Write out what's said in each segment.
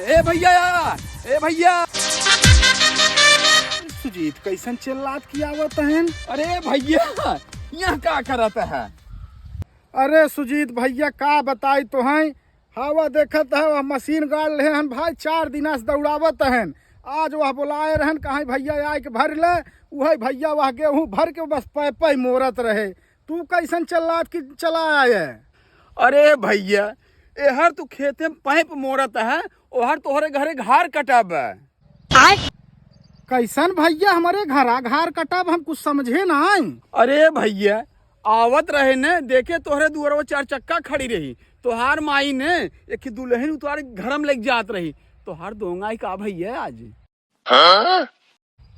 ए भैया, ए भैया। सुजीत कैसन चिल्लात की आवत है? अरे भैया, यहाँ क्या करत है? अरे सुजीत भैया का बताई तो हैं, हवा देखत है वह मशीन गाड़ ले हन भाई, 4 दिन से दौड़ावत हन। आज वह बुलाए रहन कहीं भैया आए के भर ले, वह भैया वह गेहूँ भर के बस पै मोरत रहे। तू कैसन चिल्लात की चला आए? अरे भैया, एहर तू खेते में पैप मोरत है, ओहर तोहरे घरे घार कटब। कैसन भैया हमारे घार कटब, हम कुछ समझे ना। अरे भैया, आवत रहे ने देखे तोहरे दुआर 4 चक्का खड़ी रही, तोहार माई ने एक दुल्हन उतार घर में लेके जात रही, तोहार दोंगा का भैया आज।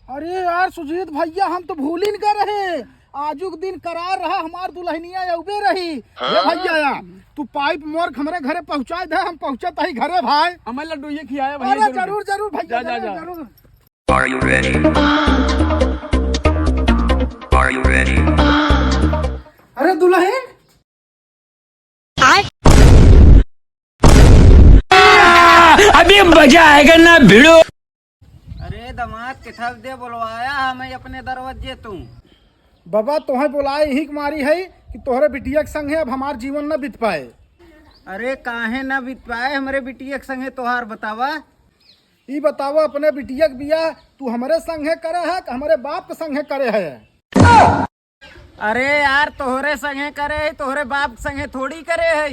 अरे यार सुजीत भैया, हम तो भूल ही नहीं कर रहे। आजुक दिन करार रहा हमार दुल्हनिया उबे रही। ये भैया तू पाइप मोर हमारे घरे पहुंचा दे, हम पहुंचत ही घरे भाई। हमें लड्डू ये खिलाया भैया। अरे जरूर जरूर भैया, जरूर। Are you ready? Are you ready? अरे दुल्हन, अभी मजा आएगा ना भिड़ो। अरे दामाद किथा दे बुलवाया हमें अपने दरवाजे तू। बाबा तुम्हें बुलाए ही मारी है कि तोहरे बिटिया के संग है अब हमार जीवन न बीत पाए। अरे काहे ना बीत पाए हमारे बिटिया के संगे तोहार बतावा। ई बतावा अपने बिटिया के बिया तू हमारे संगे करे है कि हमारे बाप के संगे करे है? अरे यार तोहरे संगे करे है, तोहरे बाप के संगे थोड़ी करे है।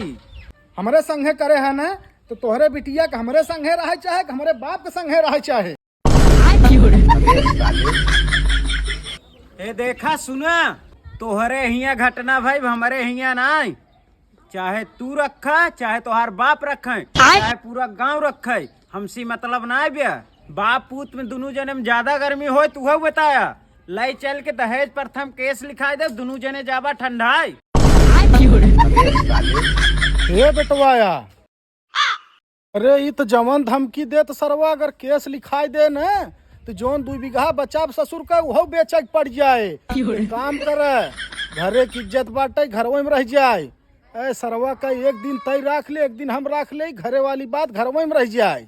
हमारे संगे करे है ना, तो तोहरे बिटिया के हमारे संगे रहे चाहे कि हमारे बाप के संगे रहे चाहे। ए देखा सुना, तोहरे हिया घटना भाई हमारे हिया ना। चाहे तू रखा चाहे तोहार बाप रखे चाहे पूरा गांव रखे, हमसी मतलब ना है बिया। बाप पूत में दोनों जने में ज्यादा गर्मी हो तू हो बताया, लाई चल के दहेज प्रथम केस लिखाई दे, दोनों जने जाबा ठंडाई। हे बेटवाया, अरे ये तो जवन धमकी दे तो सरवा अगर केस लिखाई दे न तो जोन 2 बीघा बचाव ससुर का वो बेचे पड़ जाए। काम करे, घरे की इज्जत बांटे, घरवे में रह जाए। ए सरवा का एक दिन तय राख ले, एक दिन हम राख ले, घरे वाली बात घरवे में रह जाए।